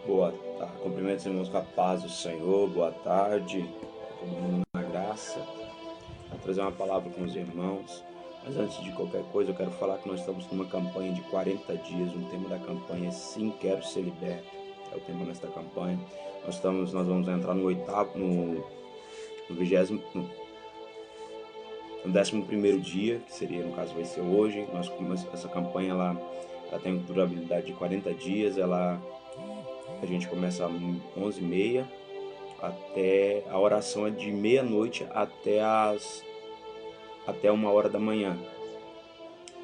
Boa tarde. Cumprimentos, irmãos, com a paz do Senhor. Boa tarde. Todo mundo na graça. Vou trazer uma palavra com os irmãos. Mas antes de qualquer coisa, eu quero falar que nós estamos numa campanha de 40 dias. O tema da campanha é Sim, Quero Ser Liberto. É o tema nesta campanha. Nós vamos entrar no 11º dia, que seria, no caso, vai ser hoje. Essa campanha ela tem durabilidade de 40 dias. A gente começa às 11h30, até a oração é de meia-noite até 1h da manhã.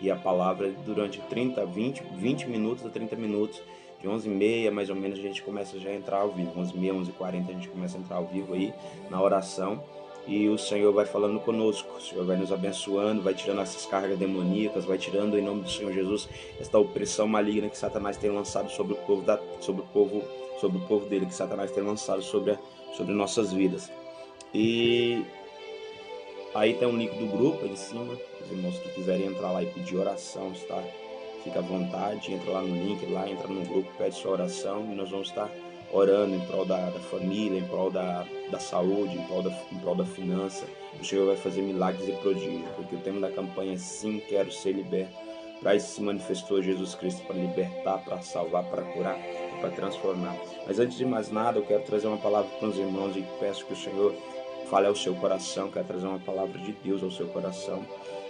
E a palavra é durante 20 minutos a 30 minutos, de 11h30 mais ou menos a gente começa já a entrar ao vivo. 11h30, 11h40 a gente começa a entrar ao vivo aí na oração. E o Senhor vai falando conosco, o Senhor vai nos abençoando, vai tirando essas cargas demoníacas, vai tirando em nome do Senhor Jesus esta opressão maligna que Satanás tem lançado sobre o povo dele, que Satanás tem lançado sobre nossas vidas. E aí tem um link do grupo aí em cima, os irmãos que quiserem entrar lá e pedir oração, tá? Fica à vontade, entra lá no link, entra no grupo, pede sua oração e nós vamos estar orando em prol da família, em prol da saúde, em prol da finança. O Senhor vai fazer milagres e prodígios, porque o tema da campanha é Sim, Quero Ser Liberto. Para isso se manifestou Jesus Cristo, para libertar, para salvar, para curar, para transformar. Mas antes de mais nada, eu quero trazer uma palavra para os irmãos e peço que o Senhor fale ao seu coração. Quero trazer uma palavra de Deus ao seu coração.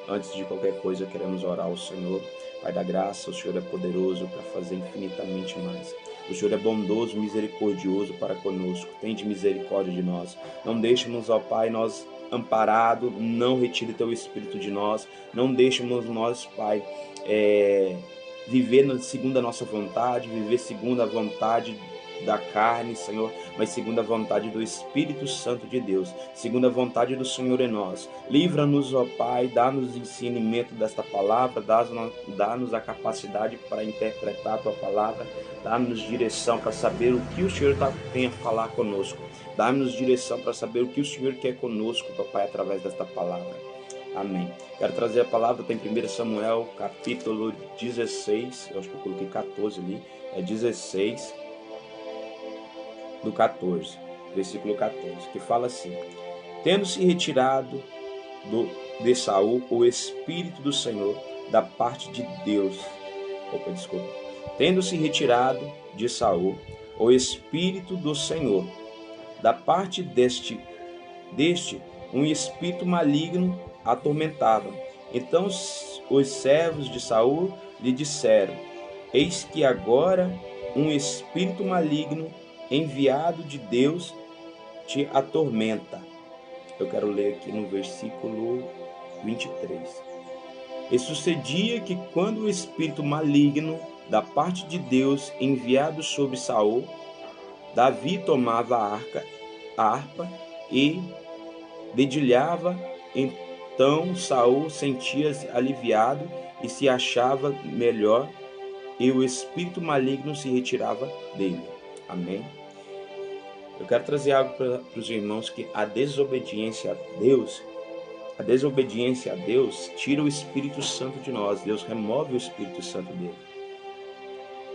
Antes de qualquer coisa, queremos orar ao Senhor. Pai da graça, o Senhor é poderoso para fazer infinitamente mais. O Senhor é bondoso, misericordioso para conosco. Tende misericórdia de nós. Não deixe-nos, ó Pai, nós amparados. Não retire teu Espírito de nós. Não deixe-nos nós, Pai, viver segundo a nossa vontade, viver segundo a vontade da carne, Senhor, mas segundo a vontade do Espírito Santo de Deus, segundo a vontade do Senhor em nós. Livra-nos, ó Pai, dá-nos ensinamento desta palavra, dá-nos a capacidade para interpretar a Tua palavra, dá-nos direção para saber o que o Senhor tem a falar conosco, dá-nos direção para saber o que o Senhor quer conosco, Pai, através desta palavra. Amém. Quero trazer a palavra, tem 1 Samuel, capítulo 16, eu acho que eu coloquei 14 ali, é 16, do 14, versículo 14, que fala assim: tendo-se retirado de Saul o Espírito do Senhor da parte de Deus, tendo-se retirado de Saul o Espírito do Senhor da parte deste um espírito maligno atormentava. Então os servos de Saul lhe disseram: eis que agora um espírito maligno enviado de Deus te atormenta. Eu quero ler aqui no versículo 23. E sucedia que quando o espírito maligno da parte de Deus enviado sobre Saul, Davi tomava a harpa e dedilhava, então Saul sentia-se aliviado e se achava melhor, e o espírito maligno se retirava dele. Amém? Eu quero trazer algo para os irmãos, que a desobediência a Deus tira o Espírito Santo de nós. Deus remove o Espírito Santo dele.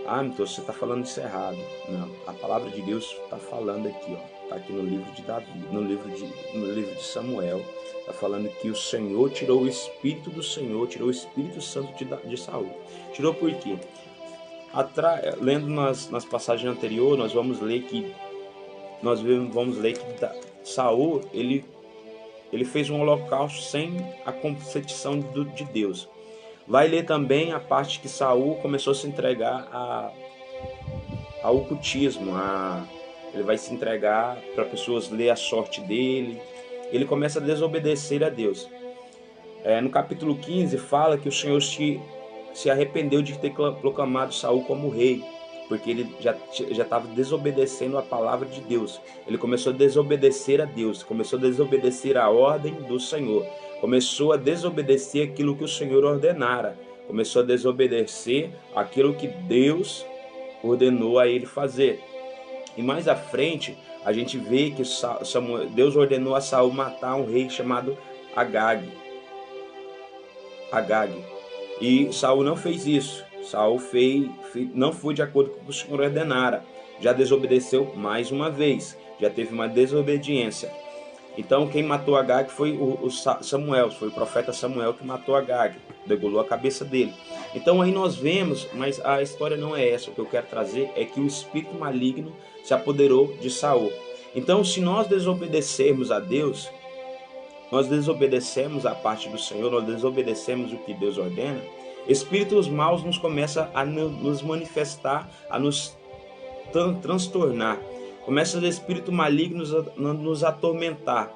Então você está falando isso errado. Não, a palavra de Deus está falando aqui, está aqui no livro de Davi, no livro de Samuel, está falando que o Senhor tirou o Espírito do Senhor, tirou o Espírito Santo de Saul. Tirou por quê? Lendo nas passagens anteriores, nós vamos ler que Saul ele fez um holocausto sem a competição de Deus. Vai ler também a parte que Saul começou a se entregar ao ocultismo, ele vai se entregar para pessoas ler a sorte dele, ele começa a desobedecer a Deus. No capítulo 15 fala que o Senhor se arrependeu de ter proclamado Saul como rei, porque ele já estava desobedecendo a palavra de Deus. Ele começou a desobedecer a Deus, começou a desobedecer a ordem do Senhor, começou a desobedecer aquilo que o Senhor ordenara, começou a desobedecer aquilo que Deus ordenou a ele fazer. E mais à frente, a gente vê que Deus ordenou a Saul matar um rei chamado Agag. E Saul não fez isso. Saul não foi de acordo com o que o Senhor ordenara. Já desobedeceu mais uma vez. Já teve uma desobediência. Então quem matou Agag foi o Samuel, foi o profeta Samuel que matou Agag, degolou a cabeça dele. Então aí nós vemos, mas a história não é essa. O que eu quero trazer é que o espírito maligno se apoderou de Saul. Então se nós desobedecermos a Deus, nós desobedecemos a parte do Senhor, nós desobedecemos o que Deus ordena, espíritos maus nos começam a nos manifestar, a nos transtornar. Começa o espírito maligno nos atormentar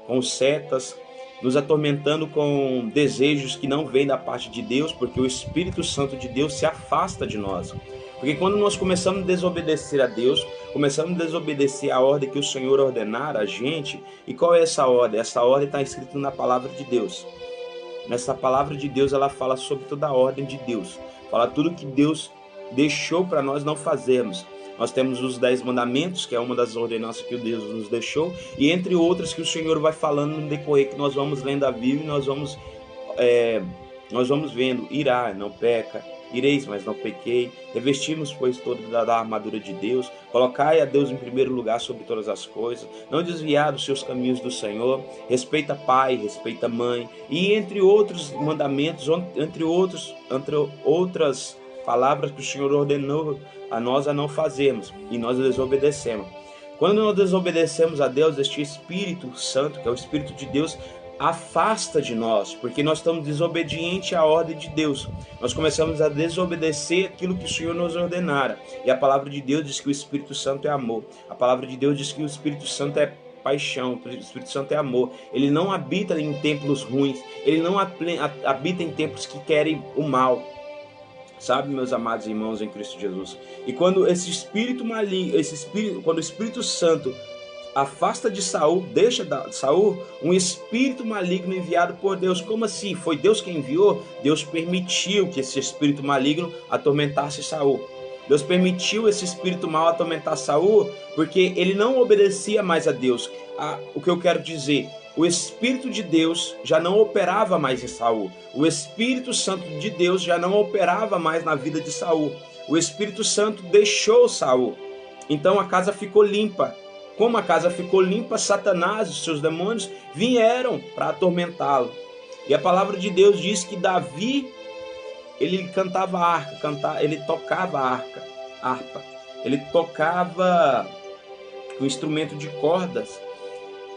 com setas, nos atormentando com desejos que não vêm da parte de Deus, porque o Espírito Santo de Deus se afasta de nós. Porque quando nós começamos a desobedecer a Deus, começamos a desobedecer a ordem que o Senhor ordenara a gente, e qual é essa ordem? Essa ordem está escrita na palavra de Deus. Nessa palavra de Deus, ela fala sobre toda a ordem de Deus, fala tudo que Deus deixou para nós não fazermos. Nós temos os 10 mandamentos, que é uma das ordenanças que Deus nos deixou, e entre outras que o Senhor vai falando no decorrer, que nós vamos lendo a Bíblia e nós vamos vendo: irá, não peca; ireis, mas não pequei; revestimos, pois, toda da armadura de Deus; colocai a Deus em primeiro lugar sobre todas as coisas; não desviar dos seus caminhos do Senhor; respeita pai, respeita mãe, e entre outros mandamentos, entre outras palavras que o Senhor ordenou a nós a não fazermos, e nós desobedecemos. Quando nós desobedecemos a Deus, este Espírito Santo, que é o Espírito de Deus, afasta de nós, porque nós estamos desobedientes à ordem de Deus. Nós começamos a desobedecer aquilo que o Senhor nos ordenara. E a palavra de Deus diz que o Espírito Santo é amor. A palavra de Deus diz que o Espírito Santo é paixão, o Espírito Santo é amor. Ele não habita em templos ruins, ele não habita em templos que querem o mal. Sabe, meus amados irmãos em Cristo Jesus? E quando esse espírito maligno, quando o Espírito Santo afasta de Saul, deixa de Saul um espírito maligno enviado por Deus. Como assim? Foi Deus quem enviou? Deus permitiu que esse espírito maligno atormentasse Saul. Deus permitiu esse espírito mau atormentar Saul porque ele não obedecia mais a Deus. O que eu quero dizer? O Espírito de Deus já não operava mais em Saul. O Espírito Santo de Deus já não operava mais na vida de Saul. O Espírito Santo deixou Saul. Então a casa ficou limpa. Como a casa ficou limpa, Satanás e seus demônios vieram para atormentá-lo. E a palavra de Deus diz que Davi, ele cantava harpa, ele tocava harpa. Ele tocava um instrumento de cordas.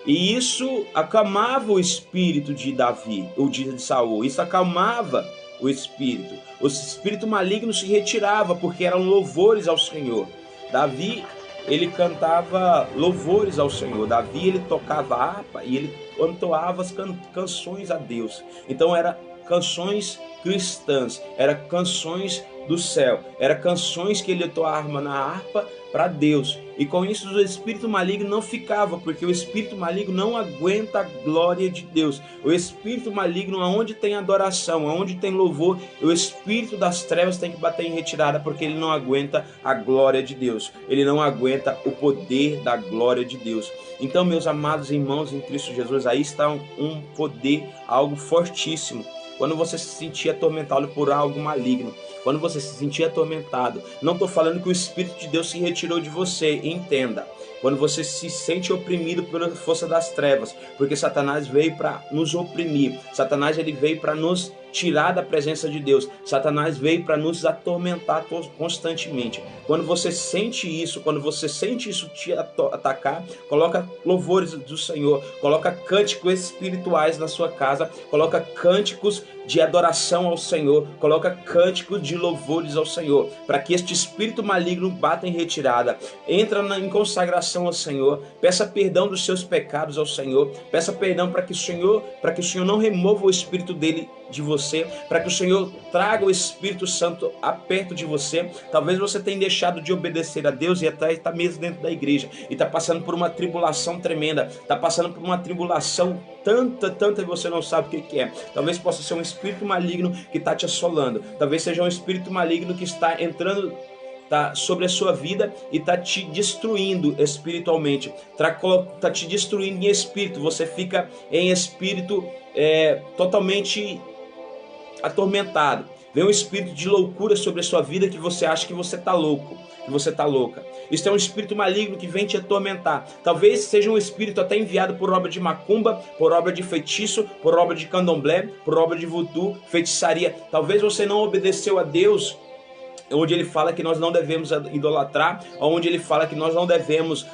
E isso acalmava o espírito de Davi, ou de Saul. Isso acalmava o espírito. O espírito maligno se retirava, porque eram louvores ao Senhor. Davi, ele cantava louvores ao Senhor. Davi, ele tocava harpa e ele entoava as canções a Deus. Então eram canções cristãs, eram canções do céu, eram canções que ele entoava na harpa para Deus. E com isso o espírito maligno não ficava, porque o espírito maligno não aguenta a glória de Deus. O espírito maligno, aonde tem adoração, aonde tem louvor, o espírito das trevas tem que bater em retirada, porque ele não aguenta a glória de Deus. Ele não aguenta o poder da glória de Deus. Então, meus amados irmãos em Cristo Jesus, aí está um poder, algo fortíssimo. Quando você se sentir atormentado por algo maligno, quando você se sentir atormentado, não estou falando que o Espírito de Deus se retirou de você, entenda. Quando você se sente oprimido pela força das trevas, porque Satanás veio para nos oprimir, Satanás ele veio para nos tirar da presença de Deus, Satanás veio para nos atormentar constantemente. Quando você sente isso, te atacar, coloca louvores do Senhor, coloca cânticos espirituais na sua casa, coloca cânticos de adoração ao Senhor, coloca cânticos de louvores ao Senhor, para que este espírito maligno bata em retirada. Entra em consagração ao Senhor, peça perdão dos seus pecados ao Senhor, peça perdão para que o Senhor não remova o espírito dele de você, para que o Senhor traga o Espírito Santo a perto de você. Talvez você tenha deixado de obedecer a Deus e até está mesmo dentro da igreja e está passando por uma tribulação tremenda, está passando por uma tribulação tanta e você não sabe o que é. Talvez possa ser um espírito maligno que está te assolando, talvez seja um espírito maligno que está entrando sobre a sua vida e está te destruindo espiritualmente, está te destruindo em espírito. Você fica em espírito totalmente atormentado. Vem um espírito de loucura sobre a sua vida que você acha que você está louco, que você está louca. Isso é um espírito maligno que vem te atormentar. Talvez seja um espírito até enviado por obra de macumba, por obra de feitiço, por obra de candomblé, por obra de voodoo, feitiçaria. Talvez você não obedeceu a Deus, onde ele fala que nós não devemos idolatrar, onde ele fala que nós não devemos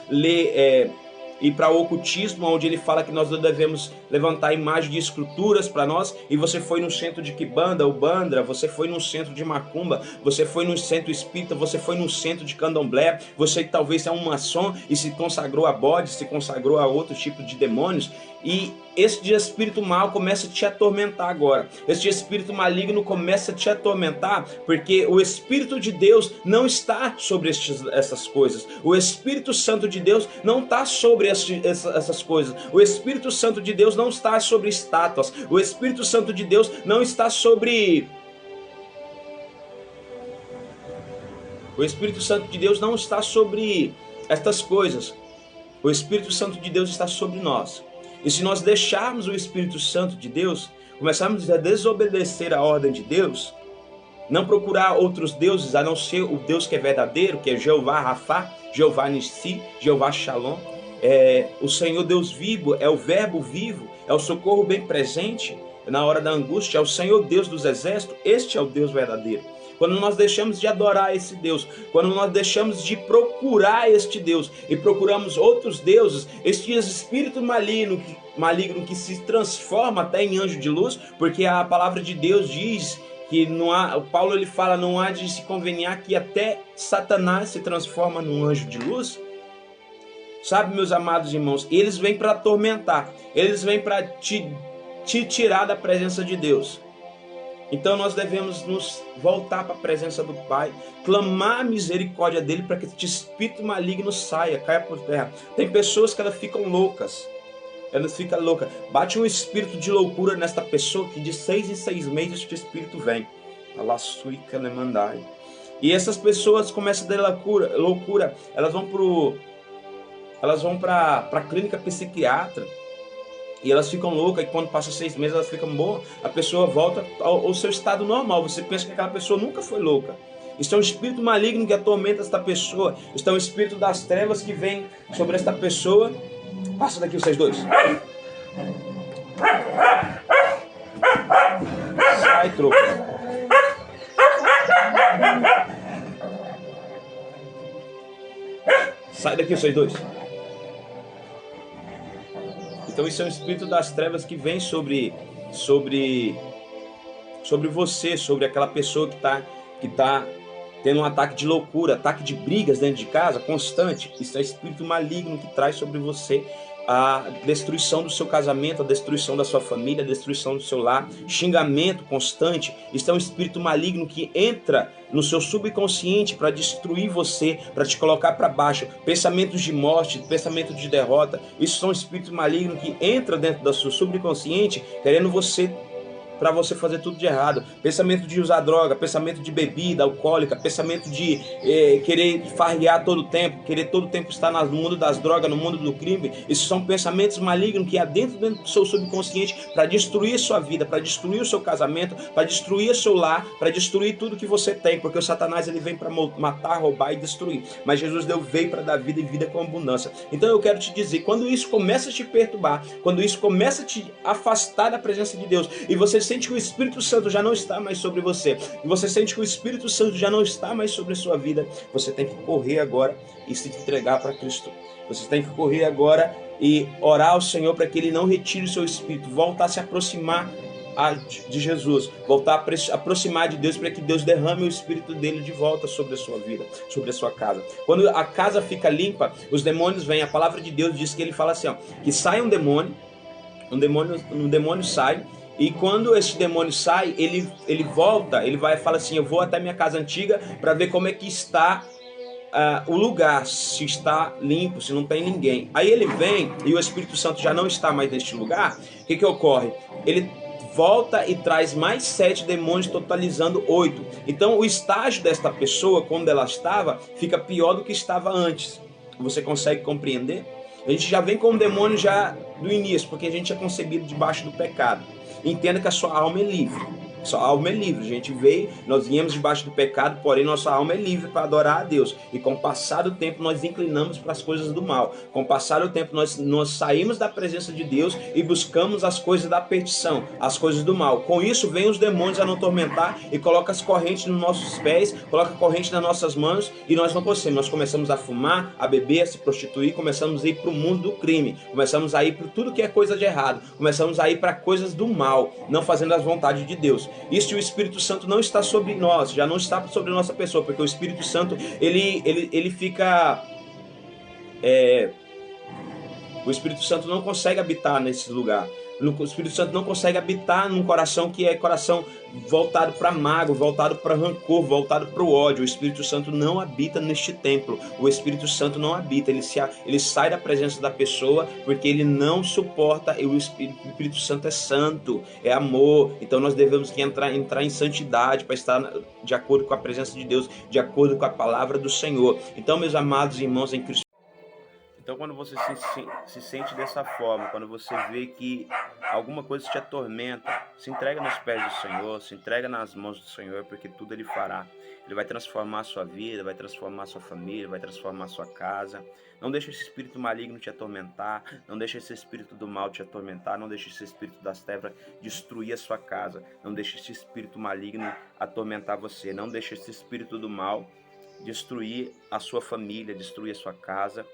ir para o ocultismo, onde ele fala que nós não devemos levantar imagem de esculturas para nós, e você foi no centro de Kibanda, Ubandra, você foi no centro de Macumba, você foi no centro espírita, você foi no centro de Candomblé, você talvez é um maçom e se consagrou a bode, se consagrou a outro tipo de demônios, e esse espírito mal começa a te atormentar agora. Esse espírito maligno começa a te atormentar porque o Espírito de Deus não está sobre essas coisas. O Espírito Santo de Deus não está sobre essas coisas. O Espírito Santo de Deus não está sobre estátuas. O Espírito Santo de Deus não está sobre... O Espírito Santo de Deus não está sobre estas coisas. O Espírito Santo de Deus está sobre nós. E se nós deixarmos o Espírito Santo de Deus, começarmos a desobedecer a ordem de Deus, não procurar outros deuses a não ser o Deus que é verdadeiro, que é Jeová Rafá, Jeová Nissi, Jeová Shalom, o Senhor Deus vivo, é o verbo vivo, é o socorro bem presente na hora da angústia, é o Senhor Deus dos exércitos, este é o Deus verdadeiro. Quando nós deixamos de adorar esse Deus, quando nós deixamos de procurar este Deus e procuramos outros deuses, este espírito maligno que se transforma até em anjo de luz, porque a palavra de Deus diz que não há, Paulo ele fala, não há de se conveniar que até Satanás se transforma num anjo de luz. Sabe, meus amados irmãos, eles vêm para atormentar, eles vêm para te tirar da presença de Deus. Então nós devemos nos voltar para a presença do Pai, clamar a misericórdia dele para que este espírito maligno saia, caia por terra. Tem pessoas que elas ficam loucas, bate um espírito de loucura nesta pessoa que de 6 em 6 meses este espírito vem. E essas pessoas começam a ter loucura, elas vão para a clínica psiquiatra. E elas ficam loucas, e quando passa 6 meses elas ficam boas, a pessoa volta ao seu estado normal. Você pensa que aquela pessoa nunca foi louca. Isso é um espírito maligno que atormenta esta pessoa. Isso é um espírito das trevas que vem sobre esta pessoa. Passa daqui vocês dois. Sai, troco. Sai daqui vocês dois. Então isso é um espírito das trevas que vem sobre você, sobre aquela pessoa que tá tendo um ataque de loucura, ataque de brigas dentro de casa, constante. Isso é espírito maligno que traz sobre você a destruição do seu casamento, a destruição da sua família, a destruição do seu lar, xingamento constante. Isso é um espírito maligno que entra no seu subconsciente para destruir você, para te colocar para baixo. Pensamentos de morte, pensamentos de derrota. Isso são espíritos malignos que entram dentro do seu subconsciente, querendo para você fazer tudo de errado. Pensamento de usar droga, pensamento de bebida alcoólica, pensamento de querer farrear todo o tempo, querer todo o tempo estar no mundo das drogas, no mundo do crime. Esses são pensamentos malignos que há dentro do seu subconsciente para destruir a sua vida, para destruir o seu casamento, para destruir o seu lar, para destruir tudo que você tem, porque o Satanás ele vem para matar, roubar e destruir. Mas Jesus veio para dar vida e vida com abundância. Então eu quero te dizer, quando isso começa a te perturbar, quando isso começa a te afastar da presença de Deus, e você sente que o Espírito Santo já não está mais sobre você, e você sente que o Espírito Santo já não está mais sobre a sua vida, você tem que correr agora e se entregar para Cristo. Você tem que correr agora e orar ao Senhor para que Ele não retire o seu Espírito, voltar a se aproximar de Jesus, voltar a aproximar de Deus para que Deus derrame o Espírito dele de volta sobre a sua vida, sobre a sua casa. Quando a casa fica limpa, os demônios vêm. A palavra de Deus diz que Ele fala assim, ó, que sai um demônio sai. E quando esse demônio sai, ele volta, ele vai e fala assim, eu vou até minha casa antiga para ver como é que está o lugar, se está limpo, se não tem ninguém. Aí ele vem e o Espírito Santo já não está mais neste lugar. O que ocorre? Ele volta e traz mais 7 demônios, totalizando 8. Então o estágio desta pessoa, quando ela estava, fica pior do que estava antes. Você consegue compreender? A gente já vem com o demônio já do início, porque a gente é concebido debaixo do pecado. Entenda que a sua alma é livre. Nossa alma é livre. A gente veio, nós viemos debaixo do pecado, porém nossa alma é livre para adorar a Deus. E com o passar do tempo nós inclinamos para as coisas do mal. Com o passar do tempo nós saímos da presença de Deus e buscamos as coisas da perdição, as coisas do mal. Com isso vem os demônios a nos atormentar e coloca as correntes nos nossos pés, coloca a corrente nas nossas mãos e nós não conseguimos. Nós começamos a fumar, a beber, a se prostituir, começamos a ir para o mundo do crime, começamos a ir para tudo que é coisa de errado, começamos a ir para coisas do mal, não fazendo as vontades de Deus. Isso, o Espírito Santo não está sobre nós, já não está sobre a nossa pessoa, porque o Espírito Santo ele fica o Espírito Santo não consegue habitar nesse lugar. O Espírito Santo não consegue habitar num coração que é coração voltado para mágoa, voltado para rancor, voltado para o ódio. O Espírito Santo não habita neste templo. O Espírito Santo não habita. Ele sai da presença da pessoa porque ele não suporta. O Espírito Santo é santo, é amor. Então nós devemos entrar em santidade para estar de acordo com a presença de Deus, de acordo com a palavra do Senhor. Então, meus amados irmãos em Cristo, então, quando você se sente dessa forma, quando você vê que alguma coisa te atormenta, se entrega nos pés do Senhor, se entrega nas mãos do Senhor, porque tudo Ele fará. Ele vai transformar a sua vida, vai transformar a sua família, vai transformar a sua casa. Não deixe esse espírito maligno te atormentar, não deixe esse espírito do mal te atormentar, não deixe esse espírito das trevas destruir a sua casa, não deixe esse espírito maligno atormentar você, não deixe esse espírito do mal destruir a sua família, destruir a sua casa.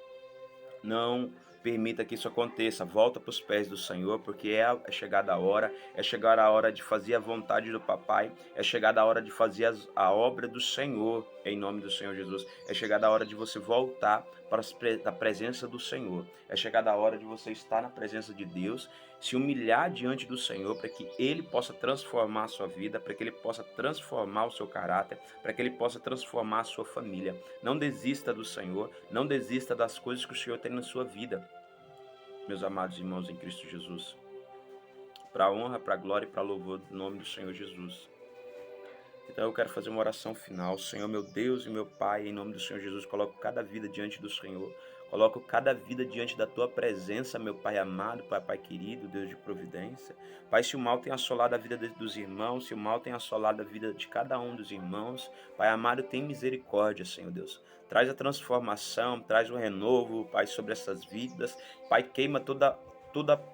Não permita que isso aconteça. Volta para os pés do Senhor, porque é chegada a hora, é chegada a hora de fazer a vontade do Papai, é chegada a hora de fazer a obra do Senhor, em nome do Senhor Jesus. É chegada a hora de você voltar para a presença do Senhor. É chegada a hora de você estar na presença de Deus, se humilhar diante do Senhor, para que Ele possa transformar a sua vida, para que Ele possa transformar o seu caráter, para que Ele possa transformar a sua família. Não desista do Senhor, não desista das coisas que o Senhor tem na sua vida, meus amados irmãos em Cristo Jesus. Para a honra, para a glória e para louvor do nome do Senhor Jesus. Então eu quero fazer uma oração final. Senhor, meu Deus e meu Pai, em nome do Senhor Jesus, coloco cada vida diante do Senhor. Coloco cada vida diante da Tua presença, meu Pai amado, Pai querido, Deus de providência. Pai, se o mal tem assolado a vida dos irmãos, se o mal tem assolado a vida de cada um dos irmãos, Pai amado, tem misericórdia, Senhor Deus. Traz a transformação, traz o renovo, Pai, sobre essas vidas. Pai, queima toda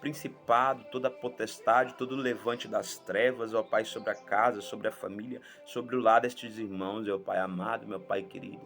principado, toda potestade, todo levante das trevas, ó Pai, sobre a casa, sobre a família, sobre o lar destes irmãos, ó Pai amado, meu Pai querido.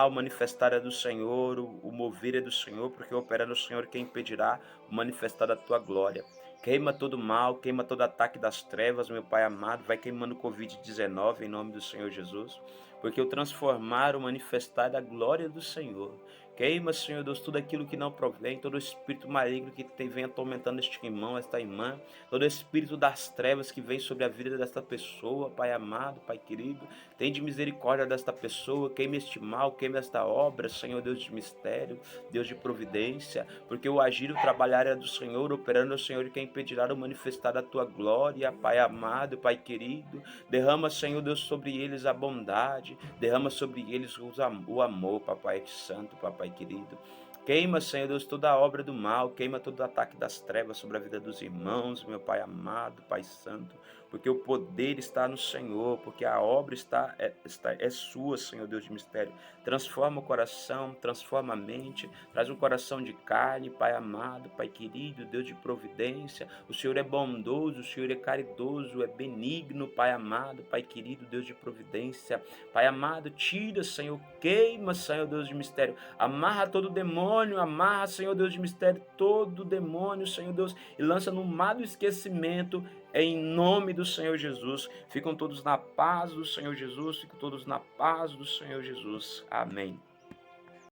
O manifestar é do Senhor, o mover é do Senhor, porque operar no Senhor quem impedirá o manifestar da Tua glória. Queima todo mal, queima todo ataque das trevas, meu Pai amado, vai queimando o Covid-19 em nome do Senhor Jesus, porque o transformar, o manifestar da glória do Senhor. Queima, Senhor Deus, tudo aquilo que não provém, todo espírito maligno que vem atormentando este irmão, esta irmã, todo espírito das trevas que vem sobre a vida desta pessoa, Pai amado, Pai querido, tem de misericórdia desta pessoa, queime este mal, queime esta obra, Senhor Deus de mistério, Deus de providência, porque o agir e o trabalhar é do Senhor, operando o Senhor, quem impedirá o manifestar a Tua glória, Pai amado, Pai querido, derrama, Senhor Deus, sobre eles a bondade, derrama sobre eles o amor, Papai Santo, Papai querido. Queima, Senhor Deus, toda a obra do mal, queima todo o ataque das trevas sobre a vida dos irmãos, meu Pai amado, Pai Santo, porque o poder está no Senhor, porque a obra é sua, Senhor Deus de mistério. Transforma o coração, transforma a mente, traz um coração de carne, Pai amado, Pai querido, Deus de providência. O Senhor é bondoso, o Senhor é caridoso, é benigno, Pai amado, Pai querido, Deus de providência. Pai amado, tira, Senhor, queima, Senhor Deus de mistério, amarra todo demônio, amarra, Senhor Deus de mistério, todo demônio, Senhor Deus, e lança no mar do esquecimento, em nome do Senhor Jesus. Ficam todos na paz do Senhor Jesus, ficam todos na paz do Senhor Jesus. Amém.